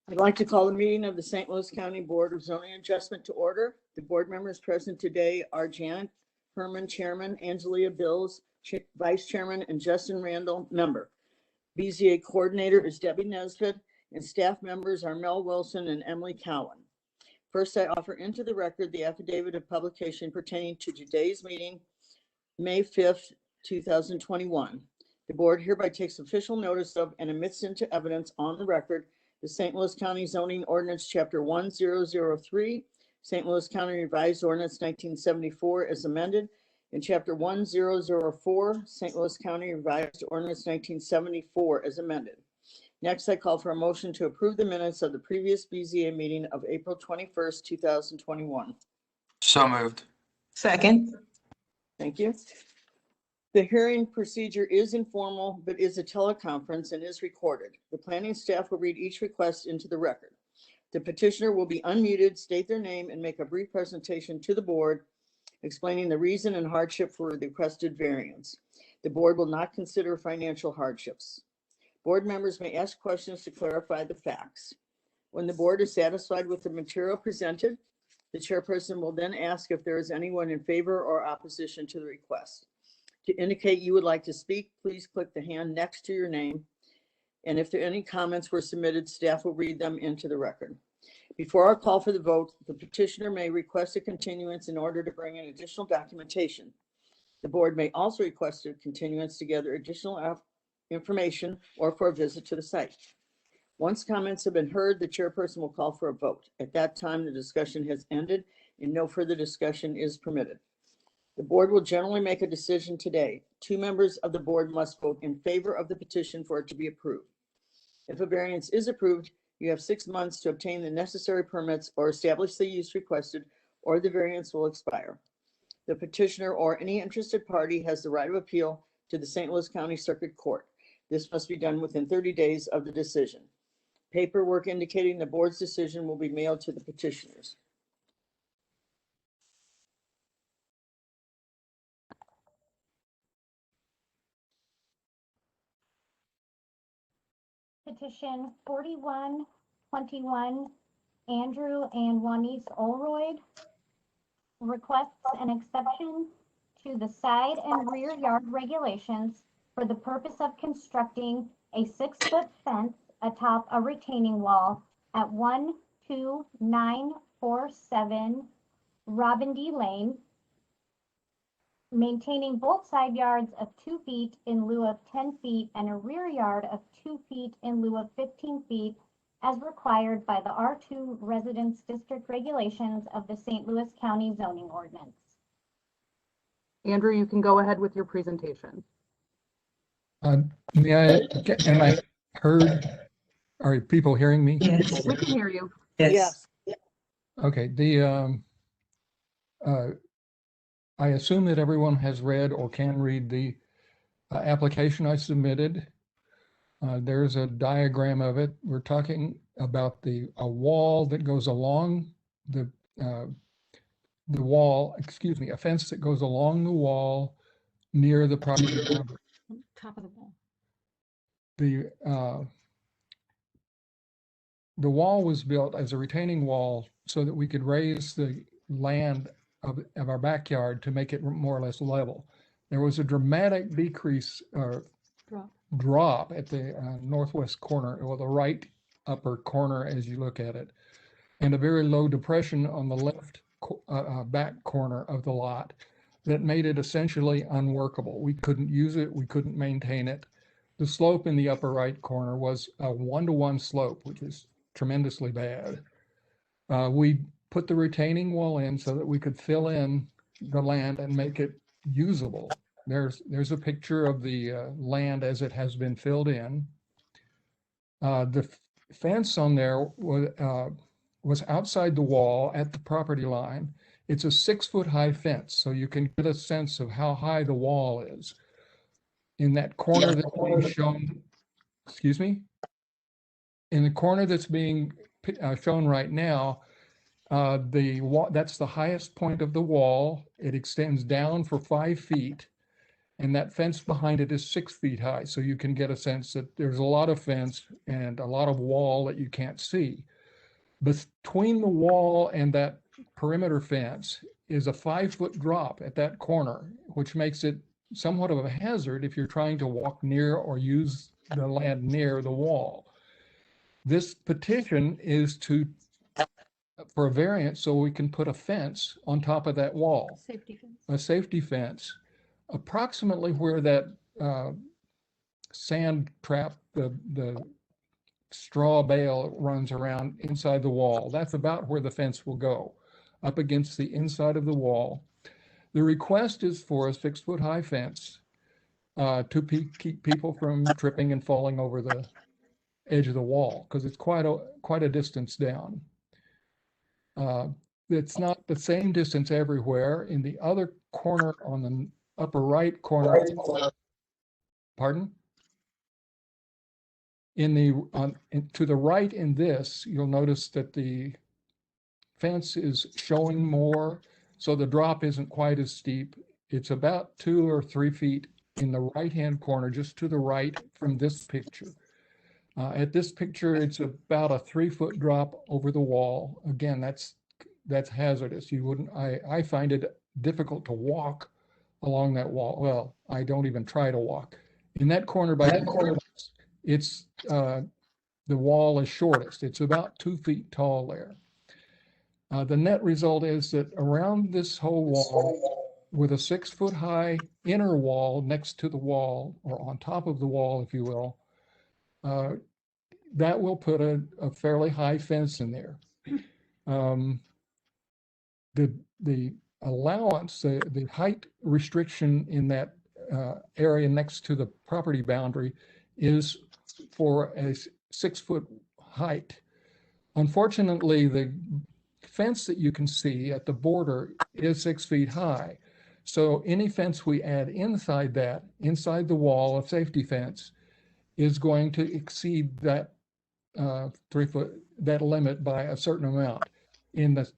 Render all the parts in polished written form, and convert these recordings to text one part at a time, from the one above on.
I'd like to call the meeting of the St. Louis County Board of Zoning Adjustment to order. The board members present today are Janet Herman, Chairman, Angelia Bills, Vice Chairman, and Justin Randall, member. BZA Coordinator is Debbie Nesbitt, and staff members are Mel Wilson and Emily Cowan. First, I offer into the record the affidavit of publication pertaining to today's meeting, May 5th, 2021. The board hereby takes official notice of and admits into evidence on the record the St. Louis County Zoning Ordinance, Chapter 1003, St. Louis County Revised Ordinance 1974 as amended, and Chapter 1004, St. Louis County Revised Ordinance 1974 as amended. Next, I call for a motion to approve the minutes of the previous BZA meeting of April 21st, 2021. So moved. Second. Thank you. The hearing procedure is informal, but is a teleconference and is recorded. The planning staff will read each request into the record. The petitioner will be unmuted, state their name, and make a brief presentation to the board explaining the reason and hardship for the requested variance. The board will not consider financial hardships. Board members may ask questions to clarify the facts. When the board is satisfied with the material presented, the chairperson will then ask if there is anyone in favor or opposition to the request. To indicate you would like to speak, please click the hand next to your name. And if there any comments were submitted, staff will read them into the record. Before our call for the vote, the petitioner may request a continuance in order to bring in additional documentation. The board may also request a continuance to gather additional information or for a visit to the site. Once comments have been heard, the chairperson will call for a vote. At that time, the discussion has ended and no further discussion is permitted. The board will generally make a decision today. 2 members of the board must vote in favor of the petition for it to be approved. If a variance is approved, you have 6 months to obtain the necessary permits or establish the use requested, or the variance will expire. The petitioner or any interested party has the right of appeal to the St. Louis County Circuit Court. This must be done within 30 days of the decision. Paperwork indicating the board's decision will be mailed to the petitioners. Petition 4121, Andrew and Jaunice Oldroyd requests an exception to the side and rear yard regulations for the purpose of constructing a 6-foot fence atop a retaining wall at 12947 Robin D. Lane, maintaining both side yards of 2 feet in lieu of 10 feet and a rear yard of 2 feet in lieu of 15 feet as required by the R2 Residence District regulations of the St. Louis County Zoning Ordinance. Andrew, you can go ahead with your presentation. Am I heard? Are people hearing me? Yes, we can hear you. Yes. Okay. I assume that everyone has read or can read the application I submitted. There's a diagram of it. We're talking about a wall that goes along the wall, excuse me, a fence that goes along the wall near the property boundary. Top of the wall. The wall was built as a retaining wall so that we could raise the land of our backyard to make it more or less level. There was a dramatic decrease or drop at the northwest corner, or the right upper corner as you look at it, and a very low depression on the left back corner of the lot that made it essentially unworkable. We couldn't use it, we couldn't maintain it. The slope in the upper right corner was a 1-to-1 slope, which is tremendously bad. We put the retaining wall in so that we could fill in the land and make it usable. There's a picture of the land as it has been filled in. The fence on there was outside the wall at the property line. It's a 6-foot high fence, so you can get a sense of how high the wall is. In that corner that's being shown, excuse me? In the corner that's being shown right now, that's the highest point of the wall. It extends down for 5 feet. And that fence behind it is 6 feet high. So you can get a sense that there's a lot of fence and a lot of wall that you can't see. Between the wall and that perimeter fence is a 5-foot drop at that corner, which makes it somewhat of a hazard if you're trying to walk near or use the land near the wall. This petition is for a variance so we can put a fence on top of that wall. Safety fence. A safety fence, approximately where that sand trap, the straw bale runs around inside the wall. That's about where the fence will go, up against the inside of the wall. The request is for a 6-foot high fence to keep people from tripping and falling over the edge of the wall, because it's quite a distance down. It's not the same distance everywhere. In the other corner, on the upper right corner, pardon? To the right in this, you'll notice that the fence is showing more, so the drop isn't quite as steep. It's about 2 or 3 feet in the right-hand corner, just to the right from this picture. At this picture, it's about a 3-foot drop over the wall. Again, that's hazardous. You wouldn't. I find it difficult to walk along that wall. Well, I don't even try to walk. In that corner by that corner, it's the wall is shortest. It's about 2 feet tall there. The net result is that around this whole wall, with a 6-foot high inner wall next to the wall, or on top of the wall, if you will, that will put a fairly high fence in there. The allowance, the height restriction in that area next to the property boundary is for a 6-foot height. Unfortunately, the fence that you can see at the border is 6 feet high. So any fence we add inside the wall, a safety fence, is going to exceed that 3-foot, that limit by a certain amount. In the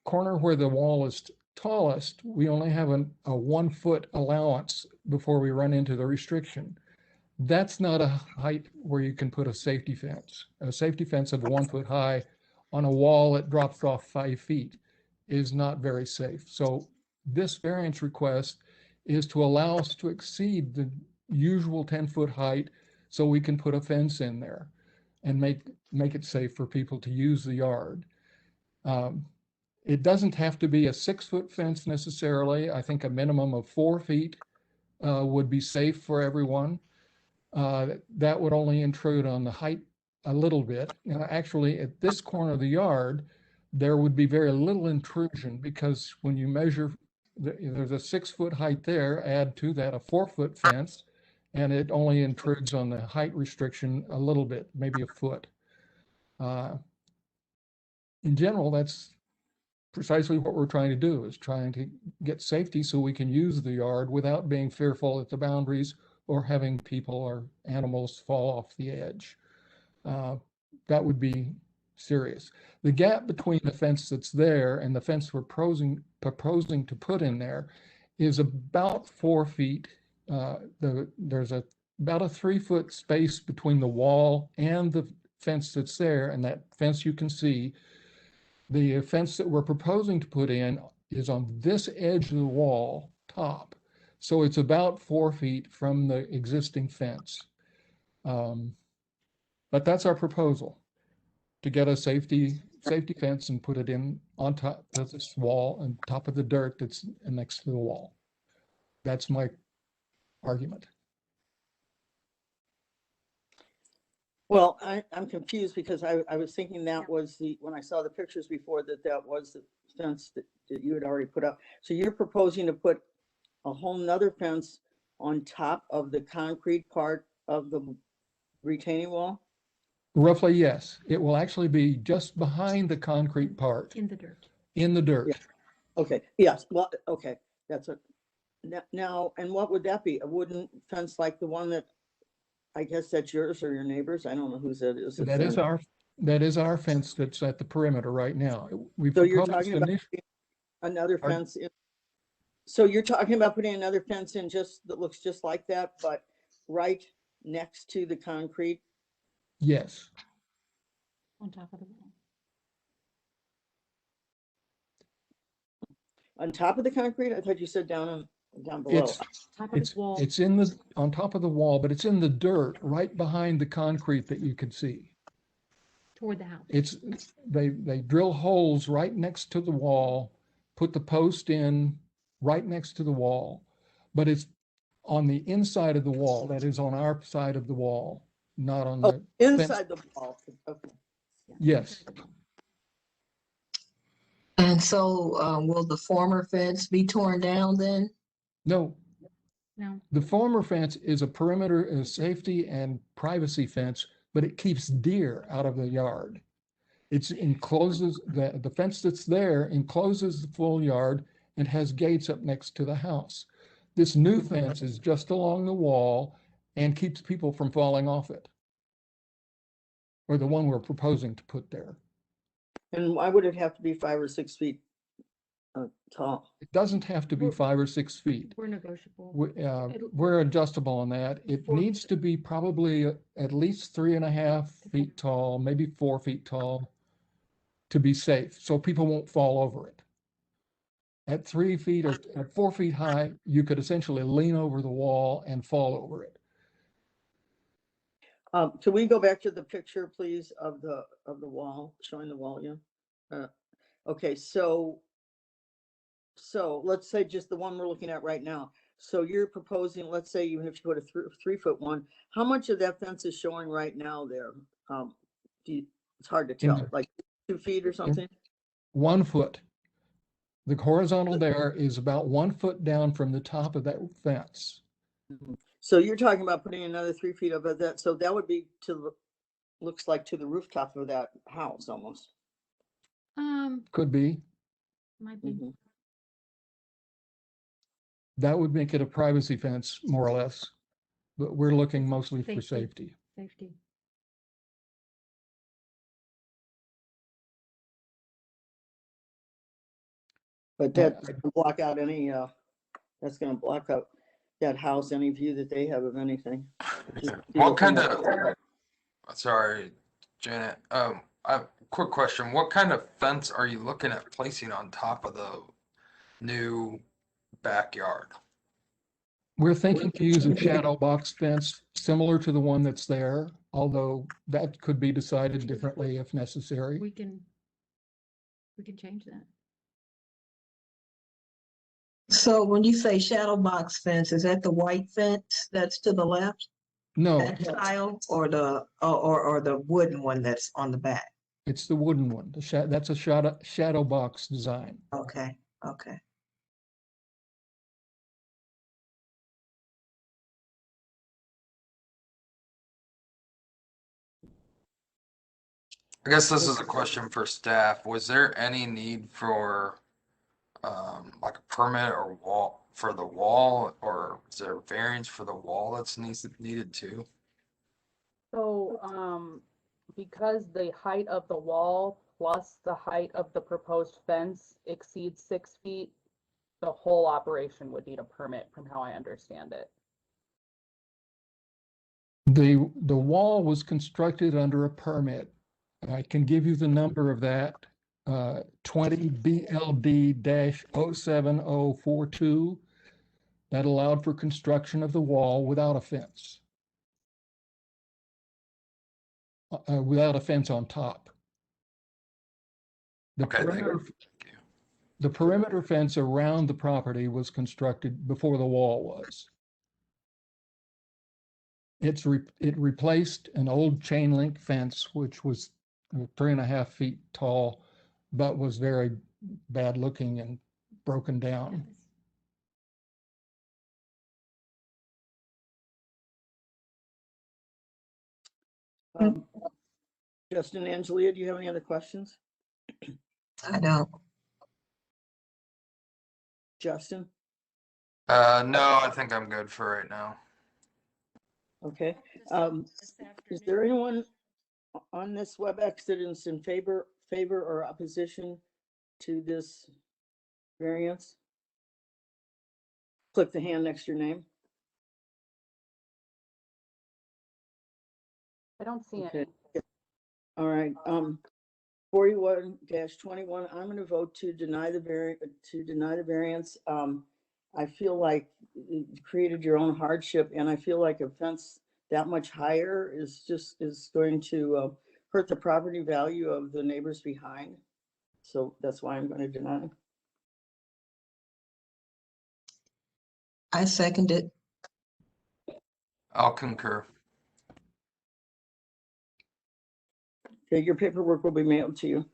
corner where the wall is tallest, we only have a 1-foot allowance before we run into the restriction. That's not a height where you can put a safety fence. A safety fence of 1 foot high on a wall that drops off 5 feet is not very safe. So this variance request is to allow us to exceed the usual 10-foot height so we can put a fence in there and make it safe for people to use the yard. It doesn't have to be a 6-foot fence necessarily. I think a minimum of 4 feet would be safe for everyone. That would only intrude on the height a little bit. Actually, at this corner of the yard, there would be very little intrusion, because when you measure, there's a 6-foot height there, add to that a 4-foot fence, and it only intrudes on the height restriction a little bit, maybe a foot. In general, that's precisely what we're trying to do, is trying to get safety so we can use the yard without being fearful at the boundaries or having people or animals fall off the edge. That would be serious. The gap between the fence that's there and the fence we're proposing to put in there is about 4 feet. There's about a 3-foot space between the wall and the fence that's there, and that fence you can see. The fence that we're proposing to put in is on this edge of the wall top. So it's about 4 feet from the existing fence. But that's our proposal, to get a safety fence and put it in on top of this wall, on top of the dirt that's next to the wall. That's my argument. Well, I'm confused, because I was thinking that was when I saw the pictures before, that was the fence that you had already put up. So you're proposing to put a whole nother fence on top of the concrete part of the retaining wall? Roughly, yes. It will actually be just behind the concrete part. In the dirt. In the dirt. Yeah. Okay, yes, well, okay, that's a, now, and what would that be? A wooden fence like the one that, I guess that's yours or your neighbor's? I don't know whose that is. That is our fence that's at the perimeter right now. So you're talking about another fence So you're talking about putting another fence in just, that looks just like that, but right next to the concrete? Yes, On top of the wall. On top of the concrete? I thought you said down below. Top of the wall. it's in the, on top of the wall, but it's in the dirt right behind the concrete that you could see. Toward the house. It's, they drill holes right next to the wall, put the post in right next to the wall, but it's on the inside of the wall, that is on our side of the wall, not on Oh, the fence. inside the wall. Okay. Yes, And so, will the former fence be torn down then? no, No. the former fence is a perimeter, safety and privacy fence, but it keeps deer out of the yard. It's encloses, the fence that's there encloses the full yard and has gates up next to the house. This new fence is just along the wall and keeps people from falling off it. Or the one we're proposing to put there. And why would it have to be 5 or 6 feet tall? It doesn't have to be 5 or 6 feet. We're negotiable. We're adjustable on that. It 4 needs to be probably at least 3.5 feet tall, maybe 4 feet tall to be safe, so people won't fall over it. At 3 feet or at 4 feet high, you could essentially lean over the wall and fall over it. Can we go back to the picture, please, of the wall, showing the wall again? Okay, so let's say just the one we're looking at right now. So you're proposing, let's say even if you put a 3-foot one, how much of that fence is showing right now there? It's hard to tell, like 2 feet or something? 1 foot. The horizontal there is about 1 foot down from the top of that fence. So you're talking about putting another 3 feet above that, so that would be looks like to the rooftop of that house almost. Could be. Might be. Mhm. That would make it a privacy fence, more or less. But we're looking mostly for Safety. safety. Safety. But that's gonna block out any, that's gonna block out that house, any view that they have of anything. What kind of, sorry, Janet, quick question. What kind of fence are you looking at placing on top of the new backyard? We're thinking to use a shadow box fence similar to the one that's there, although that could be decided differently if necessary. We can change that. So when you say shadow box fence, is that the white fence that's to the left? No, That style or the wooden one that's on the back? it's the wooden one. That's a shadow box design. Okay, okay. I guess this is a question for staff. Was there any need for like a permit or wall for the wall, or is there variance for the wall that's needed too? So, because the height of the wall plus the height of the proposed fence exceeds 6 feet, the whole operation would need a permit from how I understand it. The wall was constructed under a permit. I can give you the number of that, 20 BLD-07042. That allowed for construction of the wall without a fence. Without a fence on top. The Okay, thank perimeter, you. the perimeter fence around the property was constructed before the wall was. It replaced an old chain link fence, which was 3.5 feet tall, but was very bad looking and broken down. Justin, Angelia, do you have any other questions? I don't. Justin? No, I think I'm good for right now. Okay. Is there anyone on this WebEx that is in favor or opposition to this variance? Click the hand next to your name. I don't see Okay. any. All right, 41-21, I'm gonna vote to deny the variance. I feel like you created your own hardship, and I feel like a fence that much higher is going to hurt the property value of the neighbors behind. So that's why I'm gonna deny. I second it. I'll concur. Okay, your paperwork will be mailed to you.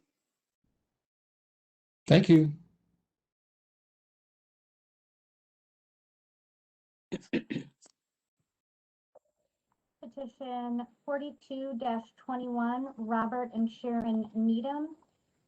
Thank you. Petition 42-21, Robert and Sharon Needham,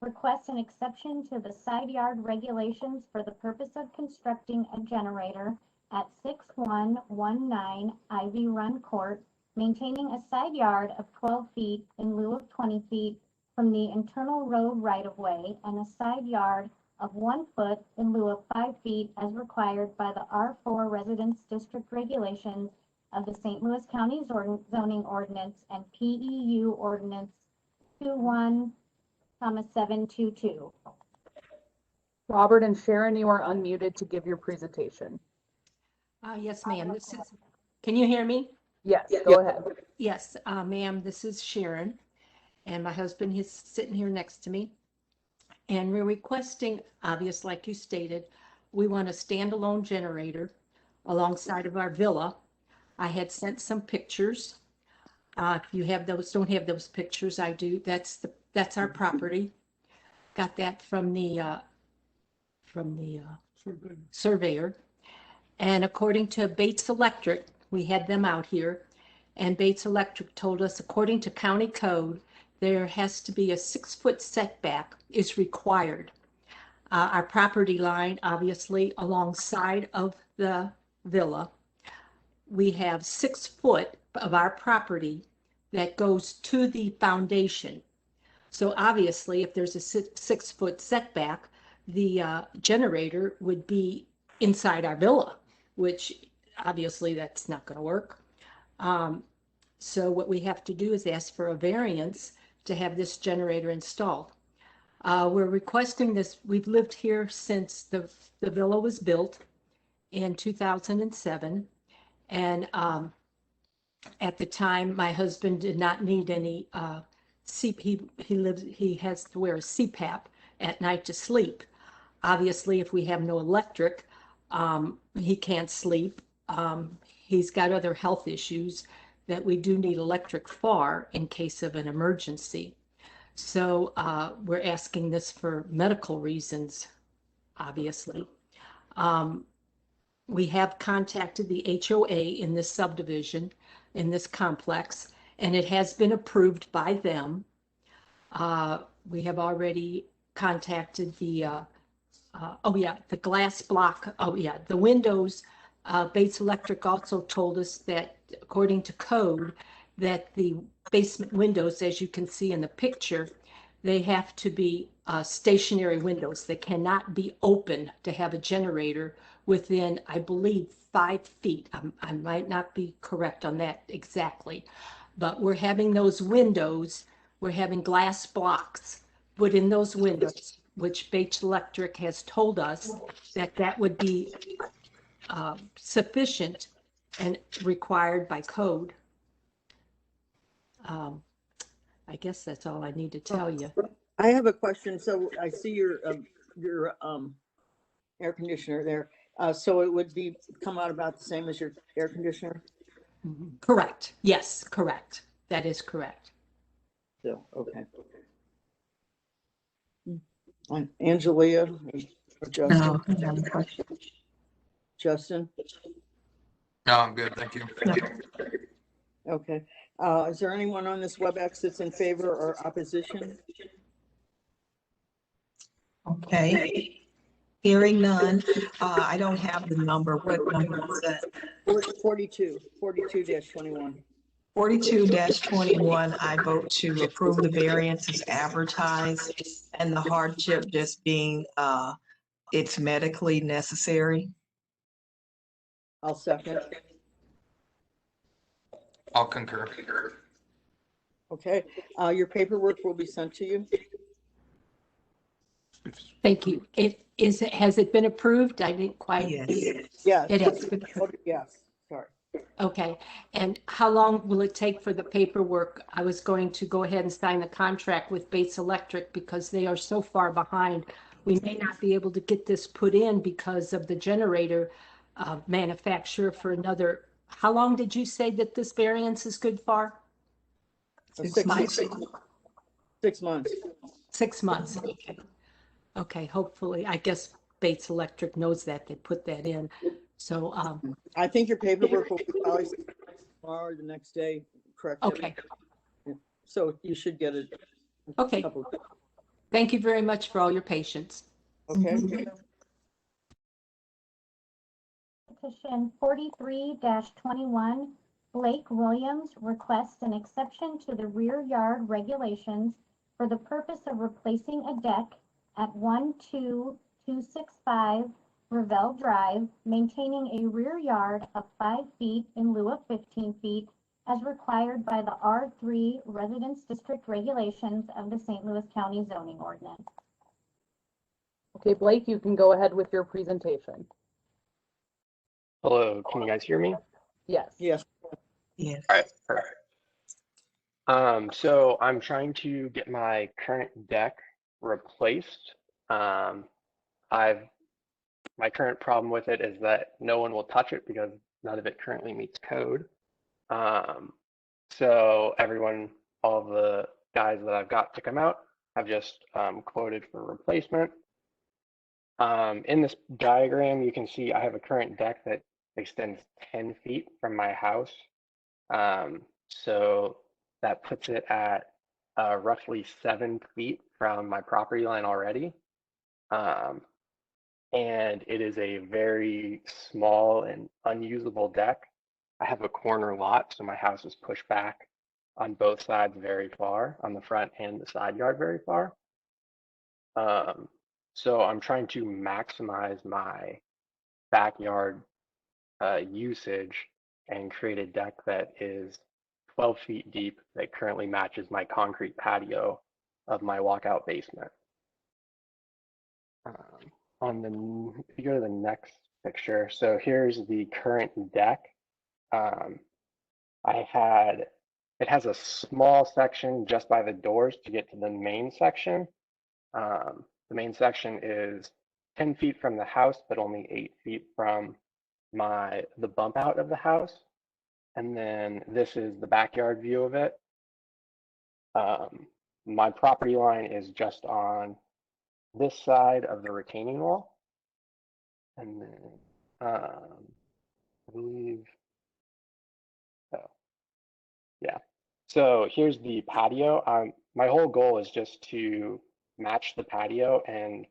request an exception to the side yard regulations for the purpose of constructing a generator at 6119 Ivy Run Court, maintaining a side yard of 12 feet in lieu of 20 feet from the internal road right-of-way, and a side yard of 1 foot in lieu of 5 feet as required by the R4 Residence District regulations of the St. Louis County Zoning Ordinance and PEU Ordinance 21,722. Robert and Sharon, you are unmuted to give your presentation. Yes, ma'am. Can you hear me? Yes, go ahead. Yes, ma'am, this is Sharon, and my husband is sitting here next to me. And we're requesting, obvious, like you stated, we want a standalone generator alongside of our villa. I had sent some pictures. If you have those, don't have those pictures, I do. That's our property. Got that from the surveyor. And according to Bates Electric, we had them out here, and Bates Electric told us, according to county code, there has to be a 6-foot setback is required. Our property line, obviously, alongside of the villa, we have 6 foot of our property that goes to the foundation. So obviously, if there's a 6-foot setback, the generator would be inside our villa, which obviously that's not going to work. So what we have to do is ask for a variance to have this generator installed. We're requesting this. We've lived here since the villa was built in 2007. And at the time, my husband did not need any he has to wear a CPAP at night to sleep. Obviously, if we have no electric, he can't sleep. He's got other health issues that we do need electric for in case of an emergency. So we're asking this for medical reasons, obviously. We have contacted the HOA in this subdivision, in this complex, and it has been approved by them. We have already contacted the the glass block. The windows. Bates Electric also told us that according to code, that the basement windows, as you can see in the picture, they have to be stationary windows. They cannot be open to have a generator within, I believe, 5 feet. I might not be correct on that exactly, but we're having those windows, we're having glass blocks put in those windows, which Bates Electric has told us that that would be sufficient and required by code. I guess that's all I need to tell you. I have a question. So I see your air conditioner there. So it would come out about the same as your air conditioner? Correct. Yes, correct. That is correct. So, okay. Angelia or Justin? No, another question. Justin? No, I'm good. Thank you. Okay. Is there anyone on this WebEx that's in favor or opposition? Okay. Hearing none. I don't have the number. What number is that? 42-21. 42-21, I vote to approve the variance as advertised, and the hardship just being it's medically necessary. I'll second. I'll concur. Okay, your paperwork will be sent to you. Thank you. Has it been approved? I didn't quite. Yes. Yes. It has been approved. Yes, sorry. Okay. And how long will it take for the paperwork? I was going to go ahead and sign the contract with Bates Electric because they are so far behind. We may not be able to get this put in because of the generator manufacturer for another. How long did you say that this variance is good for? 6 months. 6 months. 6 months. Okay. Okay. Hopefully, I guess Bates Electric knows that they put that in. So, I think your paperwork will be probably tomorrow or the next day, correct? okay. So you should get it. Okay. Thank you very much for all your patience. Okay. Petition 43-21, Blake Williams requests an exception to the rear yard regulations for the purpose of replacing a deck at 12265 Ravel Drive, maintaining a rear yard of 5 feet in lieu of 15 feet as required by the R3 Residence District regulations of the St. Louis County Zoning Ordinance. Okay, Blake, you can go ahead with your presentation. Hello, can you guys hear me? Yes. Yes. Yes. All right, perfect. So I'm trying to get my current deck replaced. My current problem with it is that no one will touch it because none of it currently meets code. So all of the guys that I've got to come out have just quoted for replacement. In this diagram, you can see I have a current deck that extends 10 feet from my house. So that puts it at roughly 7 feet from my property line already. And it is a very small and unusable deck. I have a corner lot, so my house is pushed back on both sides very far, on the front and the side yard very far. So I'm trying to maximize my backyard usage and create a deck that is 12 feet deep that currently matches my concrete patio of my walkout basement. If you go to the next picture, so here's the current deck. It has a small section just by the doors to get to the main section. The main section is 10 feet from the house, but only 8 feet from the bump out of the house. And then this is the backyard view of it. My property line is just on this side of the retaining wall. And then I believe, yeah. So here's the patio. My whole goal is just to match the patio and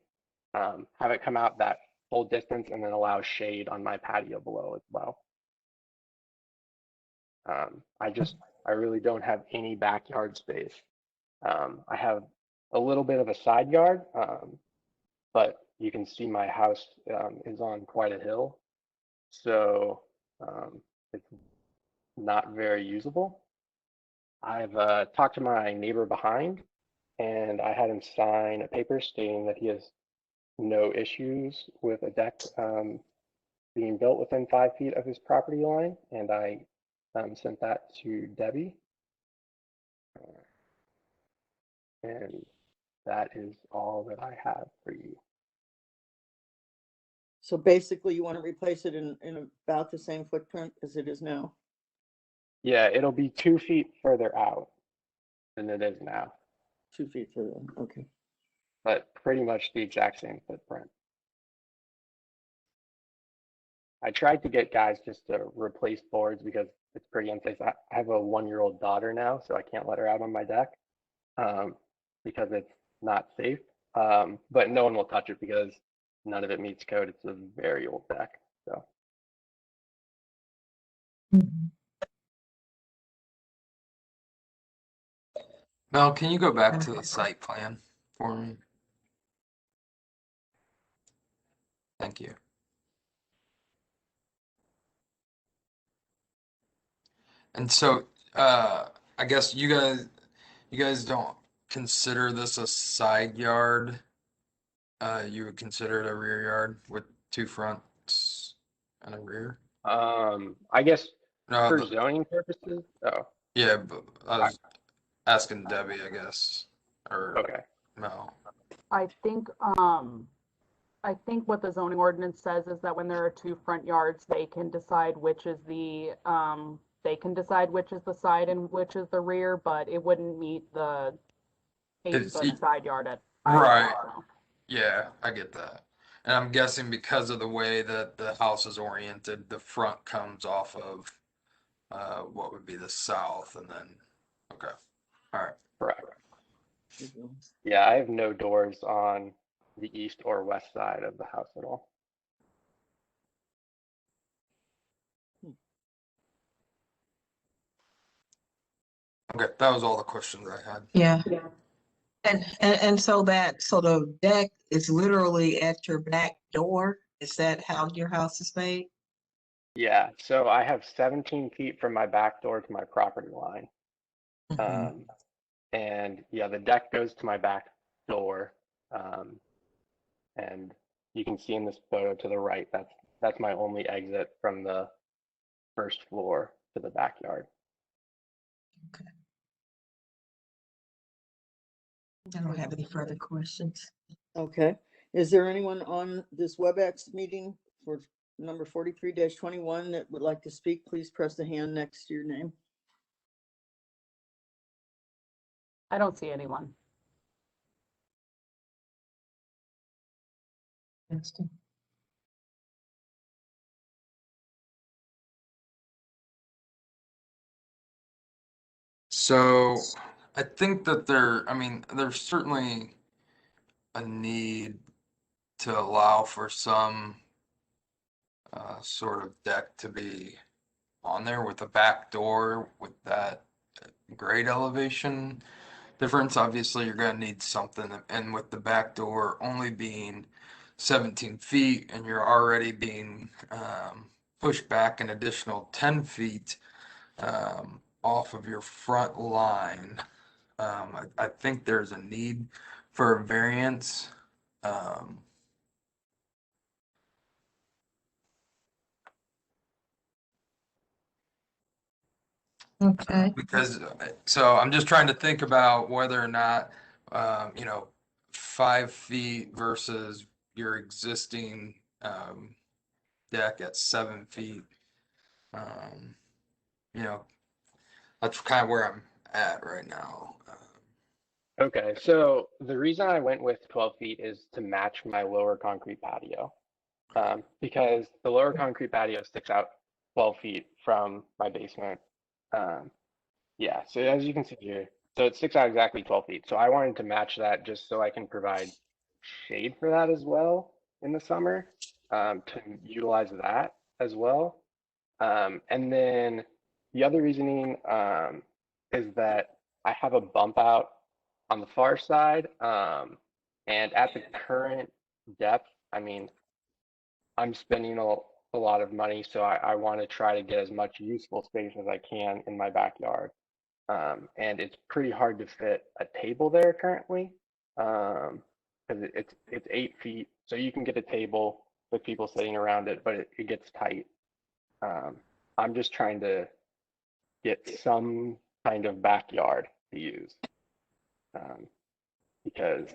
have it come out that full distance and then allow shade on my patio below as well. I really don't have any backyard space. I have a little bit of a side yard, but you can see my house is on quite a hill. So it's not very usable. I've talked to my neighbor behind, and I had him sign a paper stating that he has no issues with a deck being built within 5 feet of his property line, and I sent that to Debbie. And that is all that I have for you. So basically you want to replace it in about the same footprint as it is now? Yeah, it'll be 2 feet further out than it is now, 2 feet further, okay. but pretty much the exact same footprint. I tried to get guys just to replace boards because it's pretty unsafe. I have a 1-year-old daughter now, so I can't let her out on my deck because it's not safe. But no one will touch it because none of it meets code. It's a very old deck. So. Mel, can you go back to the site plan for me? Thank you. And so, I guess you guys don't consider this a side yard? You would consider it a rear yard with two fronts and a rear? I guess No, for zoning purposes, oh, yeah, but I was asking Debbie, I guess, or okay. I think what the zoning ordinance says is that when there are two front yards, they can decide which is the side and which is the rear, but it wouldn't meet the It's 8-foot side yard at. right. Yeah, I get that. And I'm guessing because of the way that the house is oriented, the front comes off of what would be the south and then, okay, all right. Correct. Yeah, I have no doors on the east or west side of the house at all. Okay, that was all the questions I had. Yeah. And so the deck is literally at your back door? Is that how your house is made? Yeah, so I have 17 feet from my back door to my property line. Mhm. And yeah, the deck goes to my back door. And you can see in this photo to the right, that's my only exit from the first floor to the backyard. Okay. I don't have any further questions. Okay, is there anyone on this WebEx meeting for number 43-21 that would like to speak? Please press the hand next to your name. I don't see anyone. So I think that there's certainly a need to allow for some sort of deck to be on there with a back door with that grade elevation difference. Obviously, you're gonna need something, and with the back door only being 17 feet and you're already being pushed back an additional 10 feet off of your front line, I think there's a need for a variance. Okay. Because so I'm just trying to think about whether or not 5 feet versus your existing deck at 7 feet. Um, you know, that's kind of where I'm at right now. Okay, so the reason I went with 12 feet is to match my lower concrete patio. Because the lower concrete patio sticks out 12 feet from my basement. Yeah, so as you can see here, so it sticks out exactly 12 feet. So I wanted to match that just so I can provide shade for that as well in the summer, to utilize that as well. And then the other reasoning is that I have a bump out on the far side. And at the current depth, I mean, I'm spending a lot of money, so I want to try to get as much useful space as I can in my backyard. And it's pretty hard to fit a table there currently, because it's 8 feet, so you can get a table with people sitting around it, but it gets tight. I'm just trying to get some kind of backyard to use, because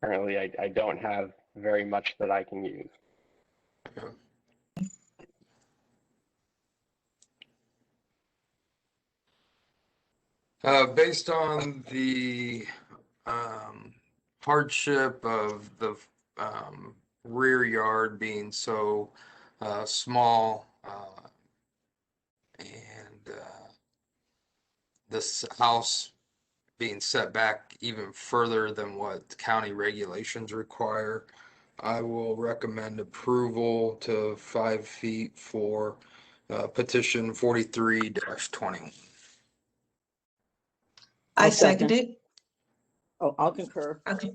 currently I don't have very much that I can use. Based on the hardship of the rear yard being so small, and this house being set back even further than what county regulations require, I will recommend approval to 5 feet for petition 43-21. I I'll second. seconded. Oh, I'll concur. Okay.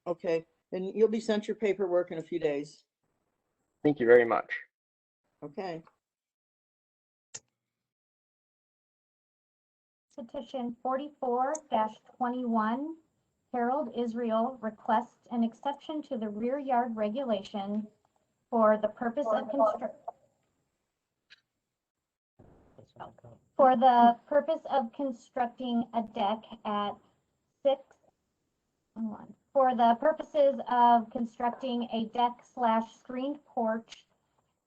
Okay, and you'll be sent your paperwork in a few days. Thank you very much. Okay. Petition 44-21, Harold Israel requests an exception to the rear yard regulation for the purpose of constructing a deck at for the purposes of constructing a deck/screened porch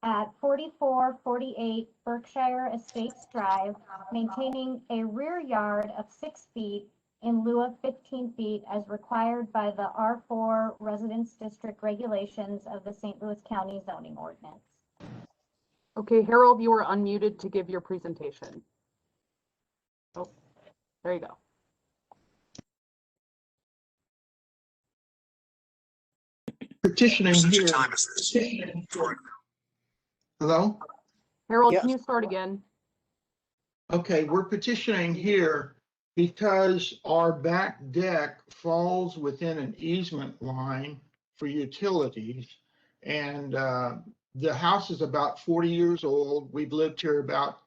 at 4448 Berkshire Estates Drive, maintaining a rear yard of 6 feet in lieu of 15 feet as required by the R4 Residence District regulations of the St. Louis County Zoning Ordinance. Okay, Harold, you are unmuted to give your presentation. Oh, there you go. Petitioning here. Hello? Harold, Yes. can you start again? Okay, we're petitioning here because our back deck falls within an easement line for utilities. And the house is about 40 years old. We've lived here about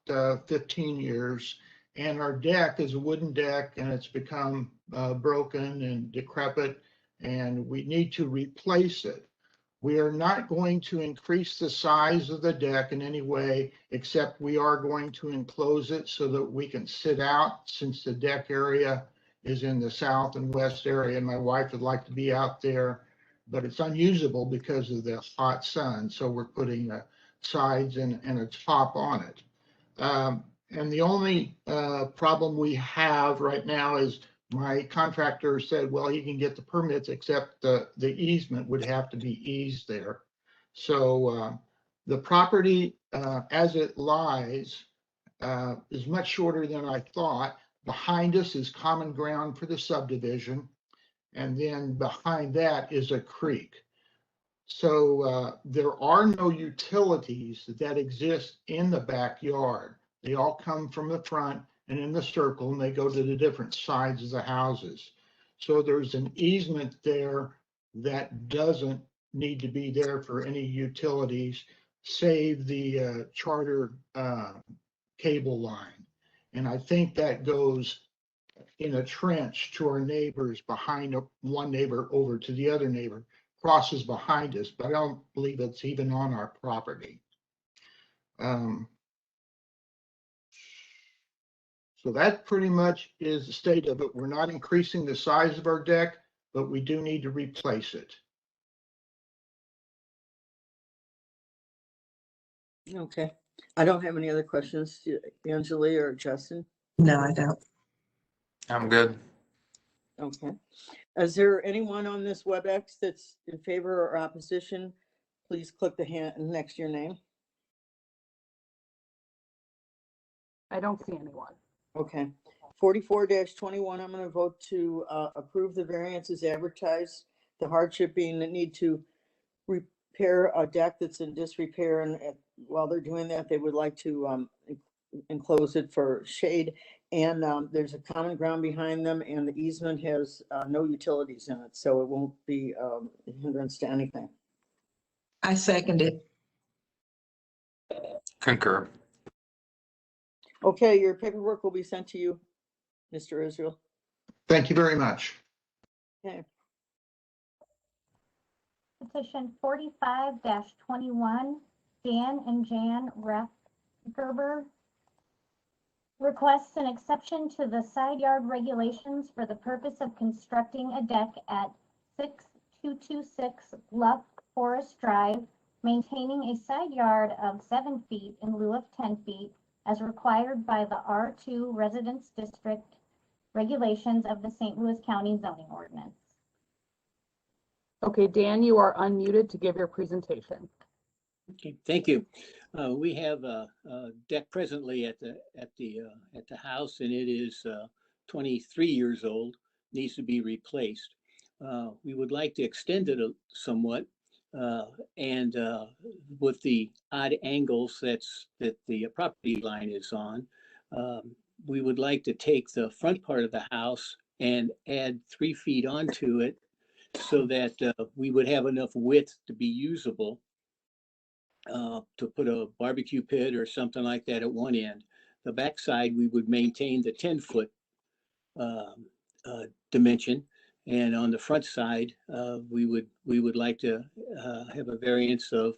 15 years. And our deck is a wooden deck and it's become broken and decrepit, and we need to replace it. We are not going to increase the size of the deck in any way, except we are going to enclose it so that we can sit out, since the deck area is in the south and west area. And my wife would like to be out there, but it's unusable because of the hot sun. So we're putting sides and a top on it. And the only problem we have right now is my contractor said, well, he can get the permits, except the easement would have to be eased there. So the property as it lies is much shorter than I thought. Behind us is common ground for the subdivision. And then behind that is a creek. So there are no utilities that exist in the backyard. They all come from the front and in the circle, and they go to the different sides of the houses. So there's an easement there that doesn't need to be there for any utilities, save the charter cable line. And I think that goes in a trench to our neighbors behind one neighbor over to the other neighbor, crosses behind us, but I don't believe it's even on our property. So that pretty much is the state of it. We're not increasing the size of our deck, but we do need to replace it. Okay. I don't have any other questions. Angela or Justin? No, I don't. I'm good. Okay. Is there anyone on this WebEx that's in favor or opposition? Please click the hand next to your name. I don't see anyone. Okay. 44-21, I'm going to vote to approve the variance as advertised. The hardship being the need to repair a deck that's in disrepair, and while they're doing that, they would like to enclose it for shade. And there's a common ground behind them, and the easement has no utilities in it, so it won't be a hindrance to anything. I second it. Concur. Okay, your paperwork will be sent to you, Mr. Israel. Thank you very much. Okay. Petition 45-21, Dan and Jan Rathgeber requests an exception to the side yard regulations for the purpose of constructing a deck at 6226 Bluff Forest Drive, maintaining a side yard of 7 feet in lieu of 10 feet as required by the R2 Residence District regulations of the St. Louis County Zoning Ordinance. Okay, Dan, you are unmuted to give your presentation. Okay, thank you. We have a deck presently at the house, and it is 23 years old. Needs to be replaced. We would like to extend it somewhat, and with the odd angles that the property line is on, we would like to take the front part of the house and add 3 feet onto it, so that we would have enough width to be usable to put a barbecue pit or something like that at one end. The backside, we would maintain the 10-foot dimension. And on the front side, we would like to have a variance of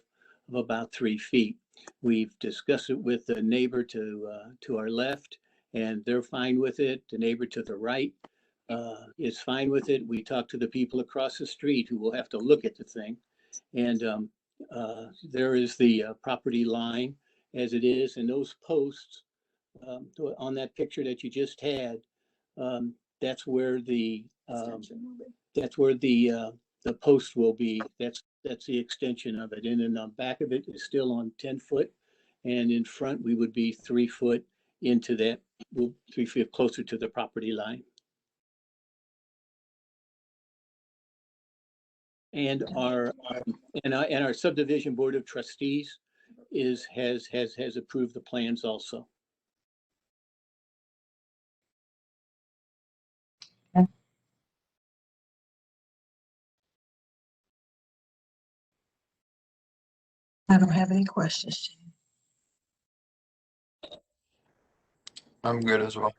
about 3 feet. We've discussed it with the neighbor to our left, and they're fine with it. The neighbor to the right is fine with it. We talked to the people across the street who will have to look at the thing. And there is the property line as it is, and those posts on that picture that you just had, that's where the post will be. That's the extension of it. And then on back of it is still on 10 foot. And in front, we would be 3 foot into that, 3 feet closer to the property line. And our subdivision board of trustees has approved the plans also. I don't have any questions. I'm good as well.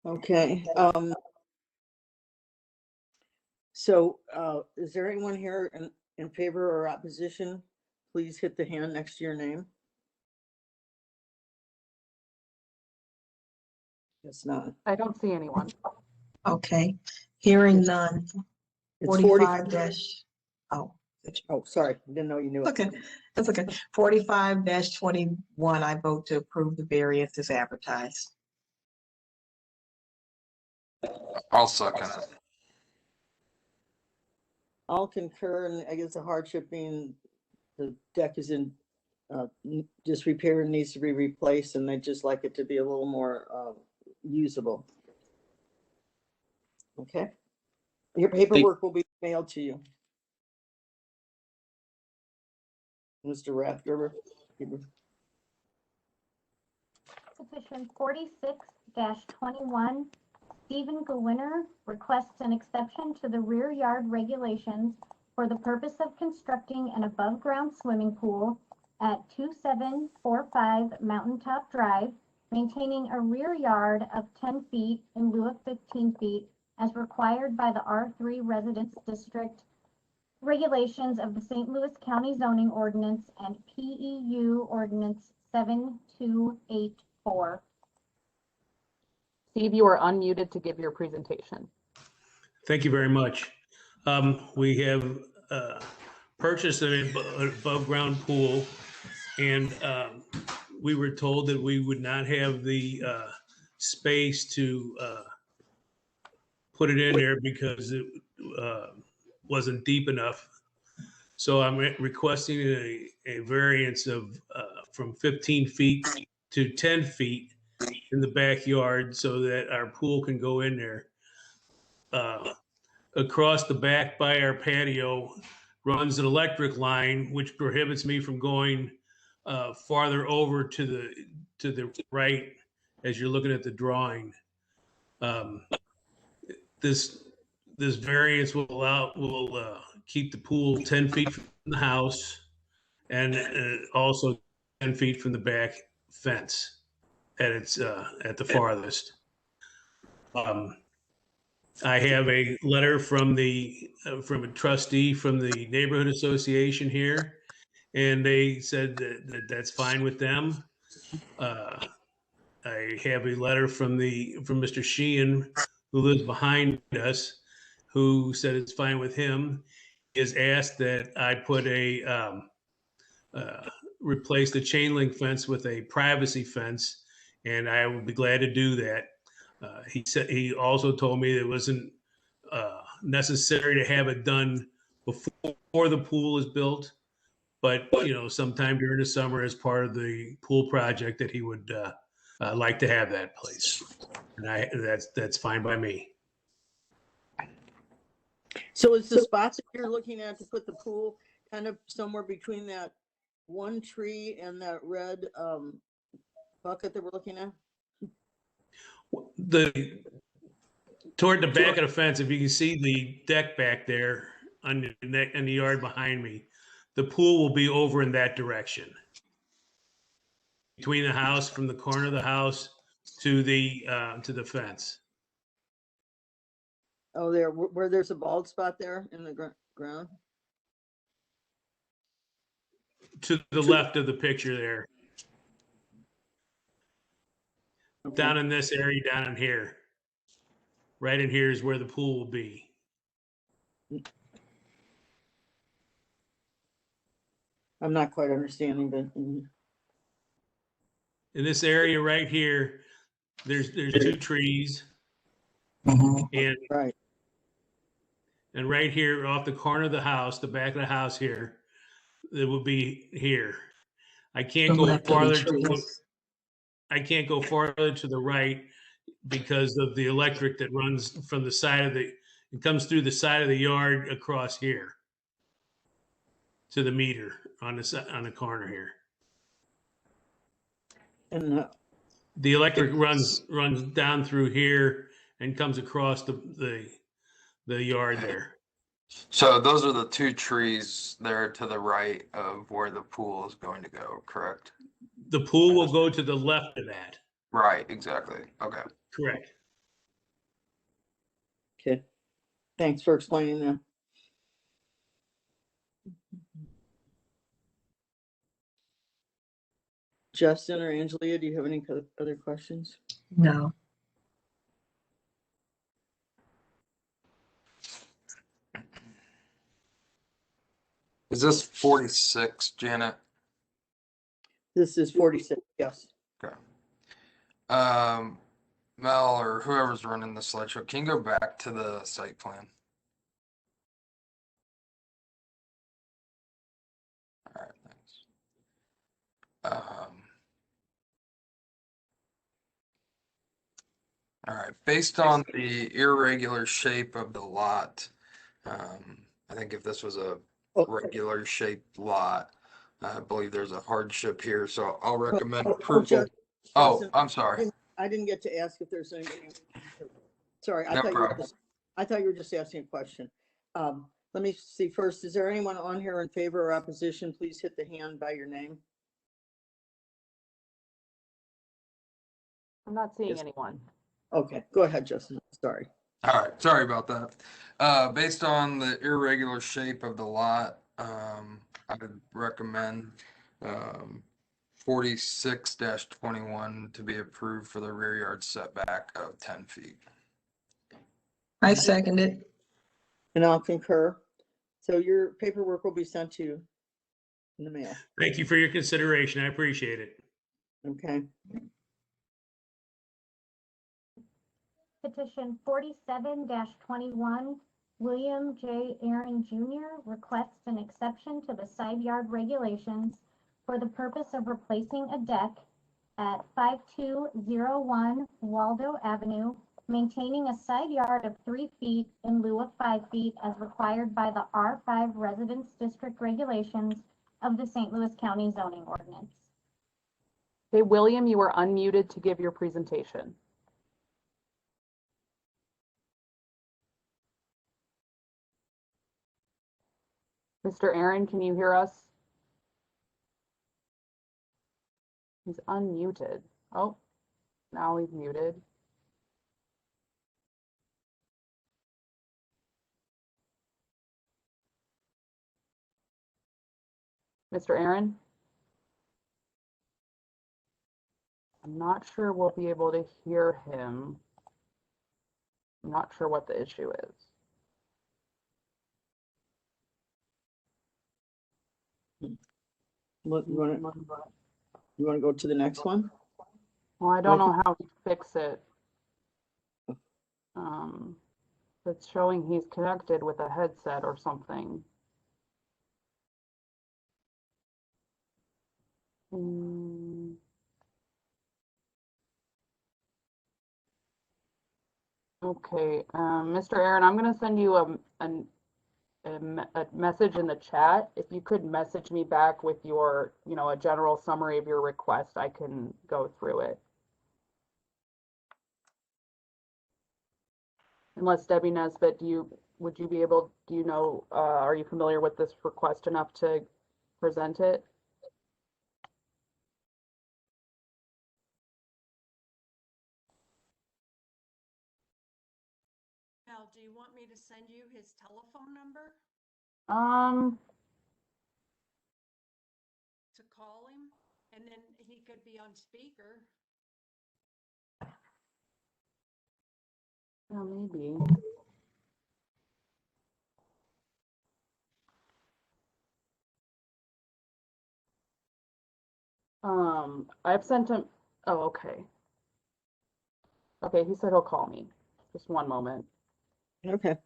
Okay, so is there anyone here in favor or opposition? Please hit the hand next to your name. It's not. I don't see anyone. Okay, hearing none. It's 40. 45 dash, oh, Oh, sorry, didn't know you knew it. okay, that's okay. 45-21, I vote to approve the variance as advertised. I'll second it. I'll concur, and I guess the hardship being the deck is in disrepair and needs to be replaced, and they'd just like it to be a little more usable. Okay. Your paperwork will be mailed to you. Mr. Rathgeber. Petition 46-21, Steven Gewinner requests an exception to the rear yard regulations for the purpose of constructing an above-ground swimming pool at 2745 Mountaintop Drive, maintaining a rear yard of 10 feet in lieu of 15 feet as required by the R3 Residence District regulations of the St. Louis County Zoning Ordinance and PEU Ordinance 7284. Steve, you are unmuted to give your presentation. Thank you very much. We have purchased an above-ground pool, and we were told that we would not have the space to put it in there because it wasn't deep enough. So I'm requesting a variance of from 15 feet to 10 feet in the backyard so that our pool can go in there. Across the back by our patio runs an electric line, which prohibits me from going farther over to the right as you're looking at the drawing. This variance will keep the pool 10 feet from the house and also 10 feet from the back fence at the farthest. I have a letter from a trustee from the neighborhood association here, and they said that that's fine with them. I have a letter from Mr. Sheehan, who lives behind us, who said it's fine with him. He has asked that I put replace the chain link fence with a privacy fence, and I would be glad to do that. He also told me it wasn't necessary to have it done before the pool is built, but sometime during the summer as part of the pool project that he would like to have that place, and that's fine by me. So is the spots that you're looking at to put the pool kind of somewhere between that one tree and that red bucket that we're looking at? Toward the back of the fence, if you can see the deck back there on the yard behind me, the pool will be over in that direction. Between the house, from the corner of the house to the fence. Oh, there, where there's a bald spot there in the ground? To the left of the picture there. Okay. Down in this area, down in here. Right in here is where the pool will be. I'm not quite understanding, but In this area right here, there's 2 trees. And right. And right here off the corner of the house, the back of the house here, it will be here. I can't go farther to the right because of the electric that runs from the side of it comes through the side of the yard across here to the meter on the corner here. And the electric runs down through here and comes across the yard there. So those are the 2 trees there to the right of where the pool is going to go, correct? The pool will go to the left of that. Right, exactly. Okay. Correct. okay. Thanks for explaining that. Justin or Angelia, do you have any other questions? No. Is this 46, Janet? This is 46, yes. Okay. Mel or whoever's running the slideshow, can you go back to the site plan? All right, thanks. All right, based on the irregular shape of the lot, I think if this was a regular shaped lot, I believe there's a hardship here, so I'll recommend approval. Oh, I'm sorry. I didn't get to ask if there's anything. Sorry, I No thought problem. I thought you were just asking a question. Let me see first. Is there anyone on here in favor or opposition? Please hit the hand by your name. I'm not seeing anyone. Okay, go ahead, Justin. Sorry. All right, sorry about that. Based on the irregular shape of the lot, I would recommend 46-21 to be approved for the rear yard setback of 10 feet. I second it. And I'll concur. So your paperwork will be sent to you in the mail. Thank you for your consideration. I appreciate it. Okay. Petition 47-21, William J. Aaron Jr. requests an exception to the side yard regulations for the purpose of replacing a deck at 5201 Waldo Avenue, maintaining a side yard of 3 feet in lieu of 5 feet as required by the R5 Residence District regulations of the St. Louis County Zoning Ordinance. Hey, William, you are unmuted to give your presentation. Mr. Aaron, can you hear us? He's unmuted. Oh, now he's muted. Mr. Aaron? I'm not sure we'll be able to hear him. I'm not sure what the issue is. Look, you want to go to the next one? Well, I don't know how to fix it. It's showing he's connected with a headset or something. Okay, Mr. Aaron, I'm going to send you a message in the chat. If you could message me back with your, a general summary of your request, I can go through it. Unless Debbie Nesbitt, would you be able, are you familiar with this request enough to present it? do you want me to send you his telephone number to call him? And then he could be on speaker. Yeah, maybe. I've sent him, oh, okay. Okay, he said he'll call me. Just one moment. Okay.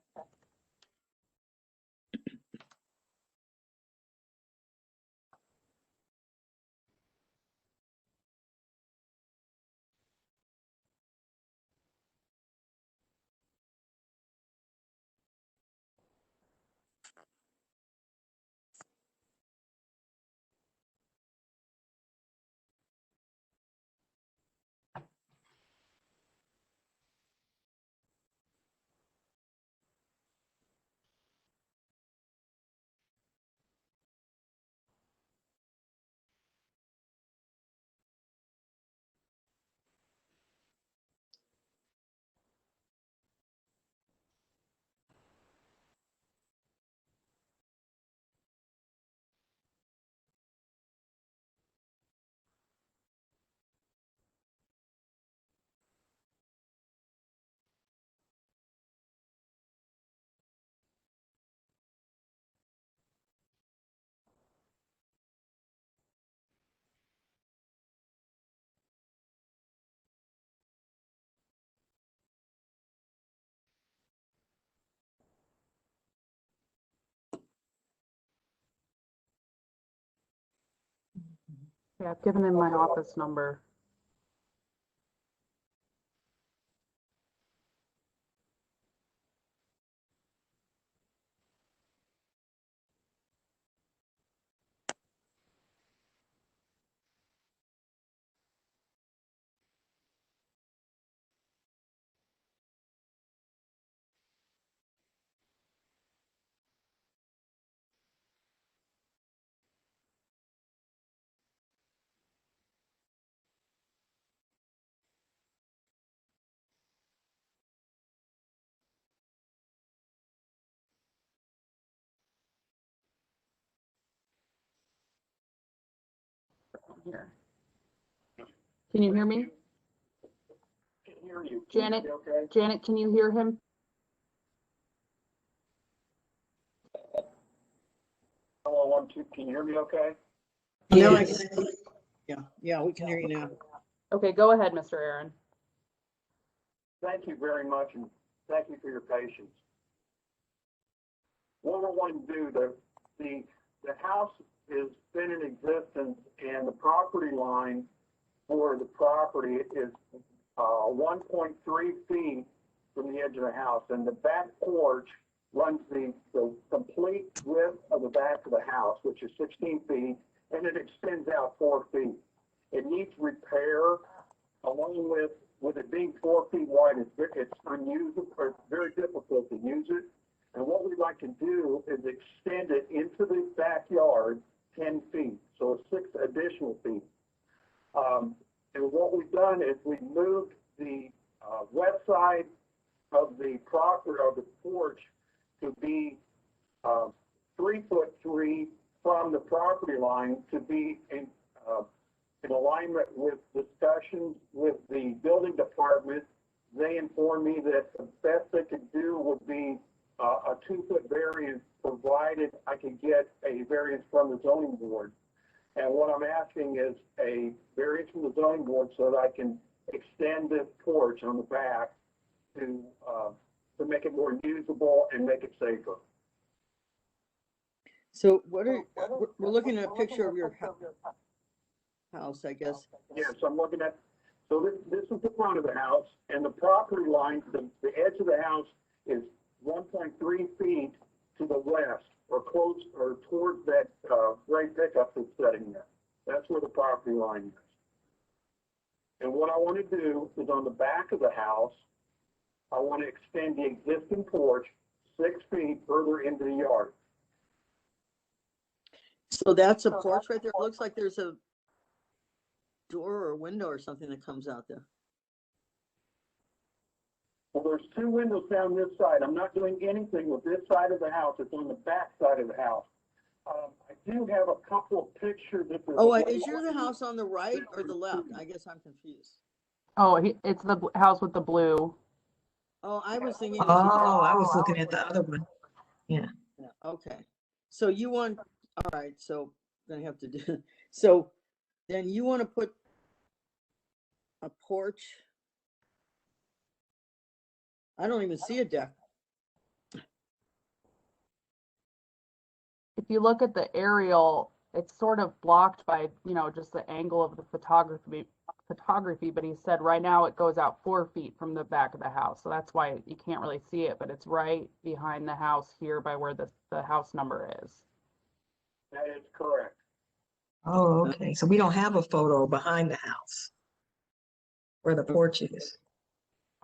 Yeah, I've given him my office number. Here. Can you hear me? Janet, Janet, can you hear him? Hello, 1, 2, can you hear me okay? Now Yes. Yeah, we can hear you now. Okay, go ahead, Mr. Aaron. Thank you very much, and thank you for your patience. What we're wanting to do, the house has been in existence, and the property line for the property is 1.3 feet from the edge of the house, and the back porch runs the complete width of the back of the house, which is 16 feet, and it extends out 4 feet. It needs repair, along with it being 4 feet wide. It's unusable, or it's very difficult to use it. And what we'd like to do is extend it into the backyard 10 feet, so 6 additional feet. And what we've done is we've moved the west side of the property, of the porch, to be 3'3" from the property line, to be in alignment with discussions with the building department. They informed me that the best they could do would be a 2-foot variance, provided I could get a variance from the zoning board. And what I'm asking is a variance from the zoning board so that I can extend this porch on the back to make it more usable and make it safer. So we're looking at a picture of your house, I guess. Yes, I'm looking at, so this is the front of the house, and the property line, the edge of the house is 1.3 feet to the west, or close, or towards that gray pickup that's sitting there. That's where the property line is. And what I want to do is, on the back of the house, I want to extend the existing porch 6 feet further into the yard. So that's a porch right there. It looks like there's a door or a window or something that comes out there. Well, there's two windows down this side. I'm not doing anything with this side of the house. It's on the back side of the house. I do have a couple of pictures. Oh, is your the house on the right or the left? I guess I'm confused. Oh, it's the house with the blue. Oh, I was thinking. Oh, I was looking at the other one. Yeah. Yeah, okay. So you want, all right, so gonna have to do, so then you want to put a porch. I don't even see a deck. If you look at the aerial, it's sort of blocked by, just the angle of the photography, but he said right now it goes out 4 feet from the back of the house. So that's why you can't really see it, but it's right behind the house here by where the house number is. That is correct. Oh, okay. So we don't have a photo behind the house where the porch is.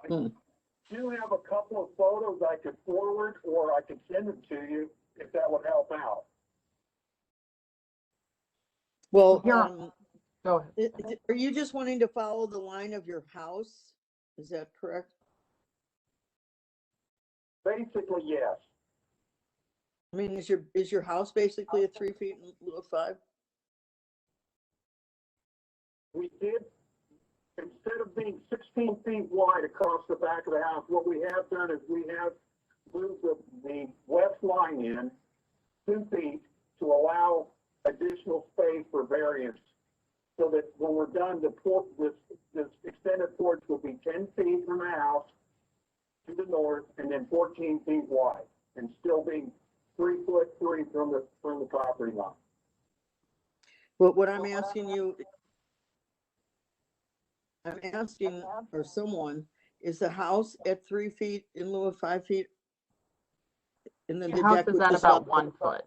I do have a couple of photos I could forward, or I could send them to you if that would help out. Well, Go ahead. are you just wanting to follow the line of your house? Is that correct? Basically, yes. I mean, is your house basically a 3 feet in lieu of 5? We did, instead of being 16 feet wide across the back of the house, what we have done is we have moved the west line in 2 feet to allow additional space for variance, so that when we're done, this extended porch will be 10 feet from the house to the north, and then 14 feet wide, and still being 3'3" from the property line. But what I'm asking, or someone, is the house at 3 feet in lieu of 5 feet? And then The the house deck is would at just about 1 foot.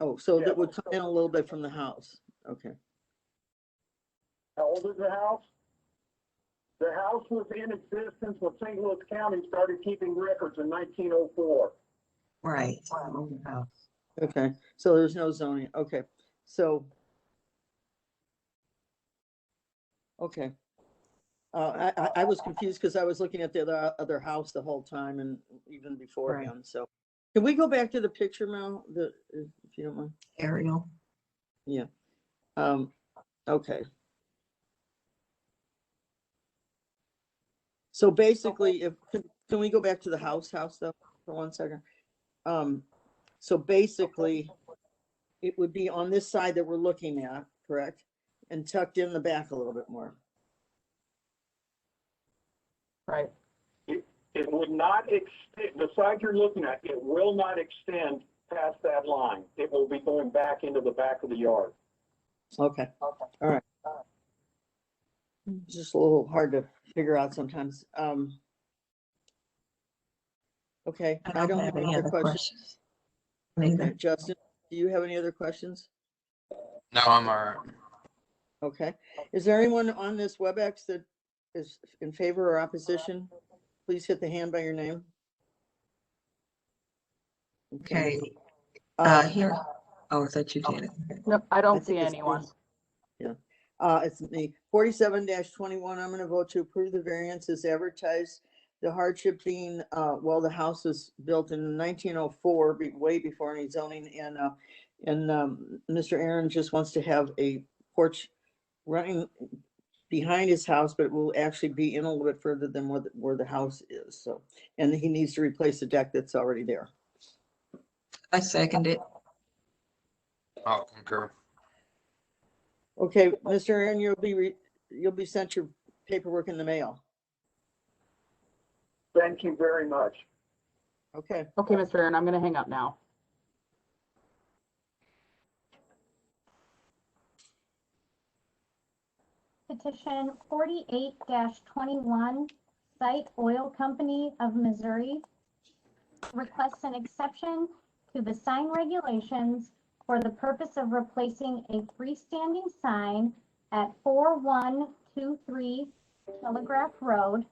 Oh, so Yeah. that would come in a little bit from the house. Okay. How old is the house? The house was in existence when St. Louis County started keeping records in 1904. Right. Okay, so there's no zoning. Okay, so. Okay. I was confused because I was looking at the other house the whole time and even beforehand. So can we go back to the picture, Mel, if you don't mind? Aerial. Yeah. Okay. So basically, can we go back to the house though for 1 second? So basically, it would be on this side that we're looking at, correct? And tucked in the back a little bit more. Right. It would not extend, the side you're looking at, it will not extend past that line. It will be going back into the back of the yard. Okay, all right. It's just a little hard to figure out sometimes. Okay, I don't have any other questions. Okay, Justin, do you have any other questions? No, I'm all right. Okay, is there anyone on this WebEx that is in favor or opposition? Please hit the hand by your name. Okay. Here. Oh, is that you, Janet? Nope, I don't see think it's anyone. me. Yeah, it's me. 47-21, I'm gonna vote to approve the variance as advertised. The hardship being, well, the house was built in 1904, way before any zoning, and Mr. Aaron just wants to have a porch running behind his house, but it will actually be in a little bit further than where the house is, so, and he needs to replace the deck that's already there. I second it. I'll concur. Okay, Mr. Aaron, you'll be sent your paperwork in the mail. Thank you very much. Okay. Okay, Mr. Aaron, I'm going to hang up now. Petition 48-21, Site Oil Company of Missouri requests an exception to the sign regulations for the purpose of replacing a freestanding sign at 4123 Telegraph Road,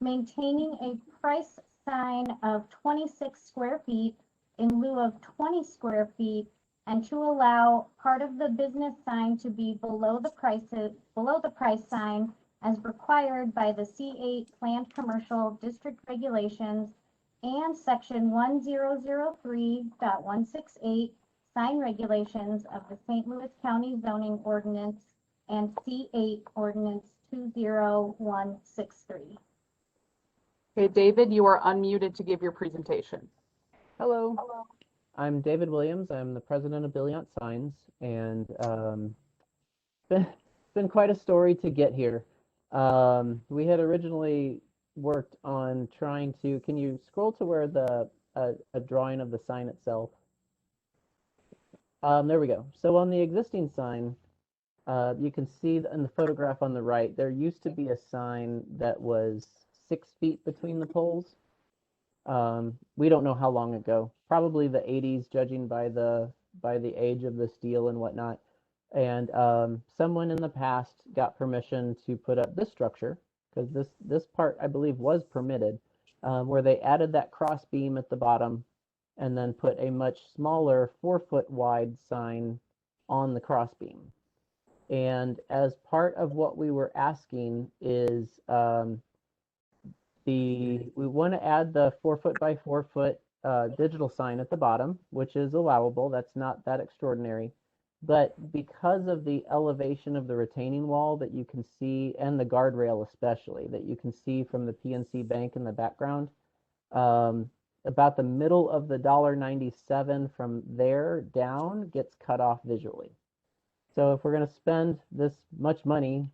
maintaining a price sign of 26 square feet in lieu of 20 square feet, and to allow part of the business sign to be below the price sign as required by the C8 Planned Commercial District Regulations and Section 1003.168 sign regulations of the St. Louis County Zoning Ordinance and C8 Ordinance 20163. Okay, David, you are unmuted to give your presentation. Hello. I'm David Williams. I'm the president of Brilliant Signs, and it's been quite a story to get here. We had originally worked on trying to, can you scroll to where a drawing of the sign itself? There we go. So on the existing sign, you can see in the photograph on the right, there used to be a sign that was 6 feet between the poles. We don't know how long ago, probably the 80s, judging by the age of the steel and whatnot. And someone in the past got permission to put up this structure, because this part, I believe, was permitted, where they added that cross beam at the bottom and then put a much smaller 4-foot wide sign on the cross beam. And as part of what we were asking is we want to add the 4-foot by 4-foot digital sign at the bottom, which is allowable. That's not that extraordinary. But because of the elevation of the retaining wall that you can see, and the guardrail especially, that you can see from the PNC Bank in the background, about the middle of the $1.97 from there down gets cut off visually. So if we're going to spend this much money,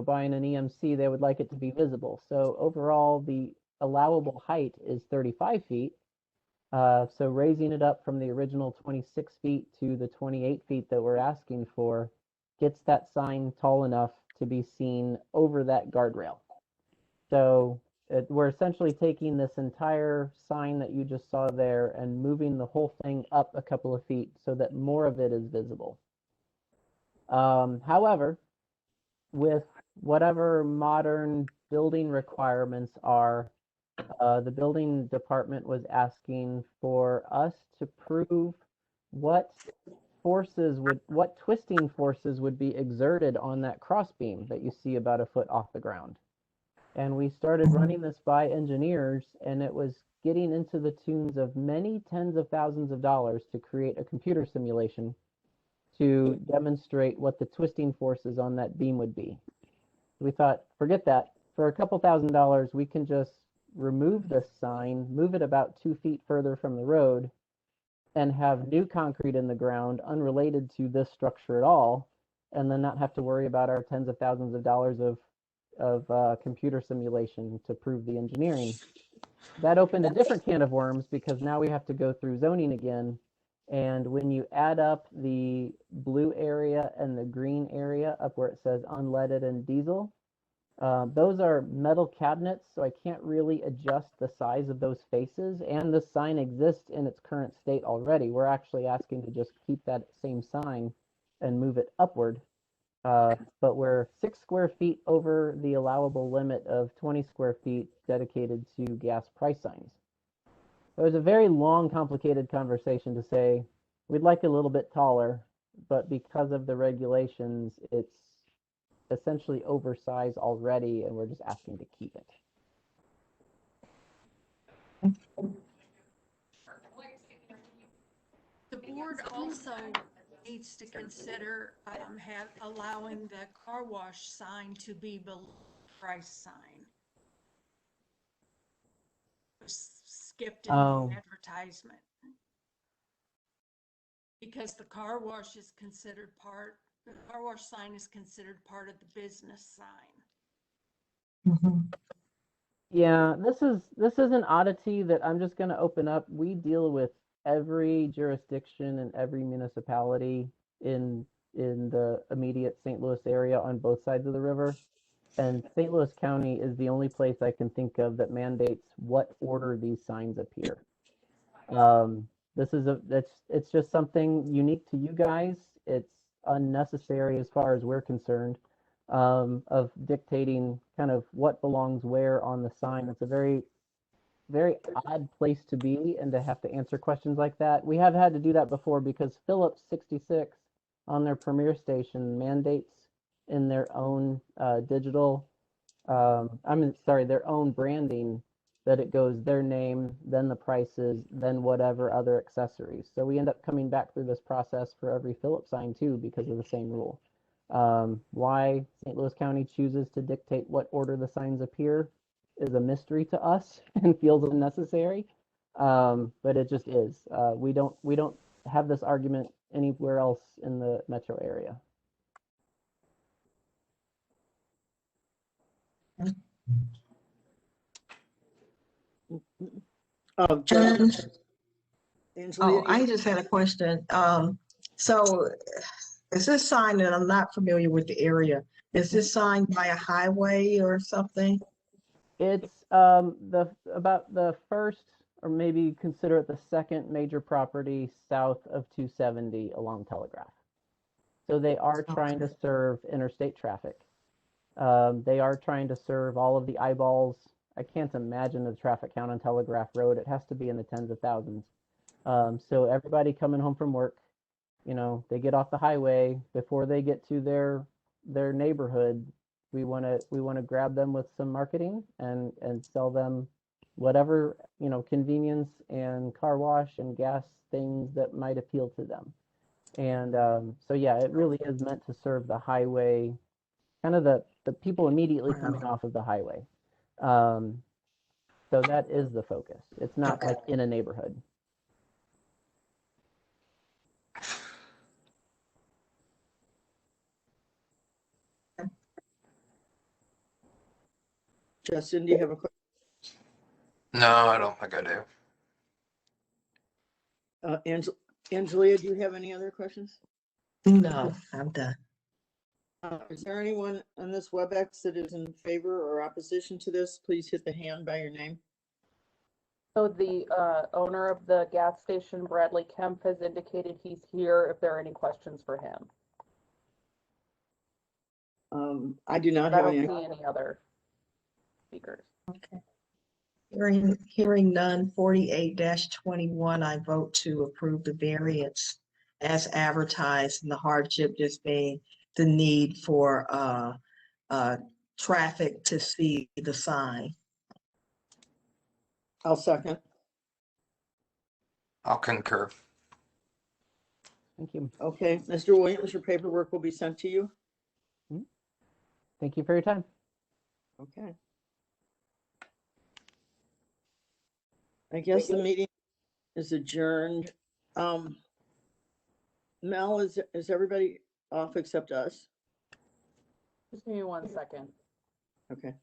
buying an EMC, they would like it to be visible. So overall, the allowable height is 35 feet. So raising it up from the original 26 feet to the 28 feet that we're asking for gets that sign tall enough to be seen over that guardrail. So we're essentially taking this entire sign that you just saw there and moving the whole thing up a couple of feet so that more of it is visible. However, with whatever modern building requirements are, the building department was asking for us to prove what twisting forces would be exerted on that crossbeam that you see about a foot off the ground. And we started running this by engineers, and it was getting into the tunes of many tens of thousands of dollars to create a computer simulation to demonstrate what the twisting forces on that beam would be. We thought, forget that. For a couple $1,000s, we can just remove this sign, move it about 2 feet further from the road, and have new concrete in the ground unrelated to this structure at all, and then not have to worry about our tens of thousands of dollars of computer simulation to prove the engineering. That opened a different can of worms, because now we have to go through zoning again. And when you add up the blue area and the green area up where it says unleaded and diesel, those are metal cabinets, so I can't really adjust the size of those faces. And the sign exists in its current state already. We're actually asking to just keep that same sign and move it upward. But we're 6 square feet over the allowable limit of 20 square feet dedicated to gas price signs. It was a very long, complicated conversation to say, we'd like a little bit taller, but because of the regulations, it's essentially oversized already, and we're just asking to keep it. The board also needs to consider allowing the car wash sign to be below the price sign. It was skipped in the advertisement. Because the car wash is considered the car wash sign is considered part of the business sign. Yeah, this is an oddity that I'm just going to open up. We deal with every jurisdiction and every municipality in the immediate St. Louis area on both sides of the river. And St. Louis County is the only place I can think of that mandates what order these signs appear. It's just something unique to you guys. It's unnecessary as far as we're concerned, of dictating kind of what belongs where on the sign. It's a very, very odd place to be, and to have to answer questions like that. We have had to do that before, because Phillips 66 on their Premier station mandates in their own digital sorry, their own branding, that it goes their name, then the prices, then whatever other accessories. So we end up coming back through this process for every Phillips sign too, because of the same rule. Why St. Louis County chooses to dictate what order the signs appear is a mystery to us and feels unnecessary. But it just is. We don't have this argument anywhere else in the metro area. Jen, Oh, I just had a question. So is this sign, and I'm not familiar with the area, is this signed by a highway or something? It's about the first, or maybe consider it the second major property south of 270 along Telegraph. So they are trying to serve interstate traffic. They are trying to serve all of the eyeballs. I can't imagine the traffic count on Telegraph Road. It has to be in the tens of thousands. So everybody coming home from work, you know, they get off the highway before they get to their neighborhood. We want to grab them with some marketing and sell them whatever, you know, convenience and car wash and gas things that might appeal to them. And so yeah, it really is meant to serve the highway, kind of the people immediately coming off of the highway. So that is the focus. It's not like in a neighborhood. Justin, do you have a question? No, I don't think I do. Angelia, do you have any other questions? No, I'm done. Is there anyone on this WebEx that is in favor or opposition to this? Please hit the hand by your name. So the owner of the gas station, Bradley Kemp, has indicated he's here if there are any questions for him. I do not I have don't any. see any other speakers. Okay. Hearing none, 48-21, I vote to approve the variance as advertised, and the hardship just being the need for traffic to see the sign. I'll second. I'll concur. Thank you. Okay, Mr. Williams, your paperwork will be sent to you. Thank you for your time. Okay. I guess the meeting is adjourned. Mel, is everybody off except us? Just give me 1 second. Okay.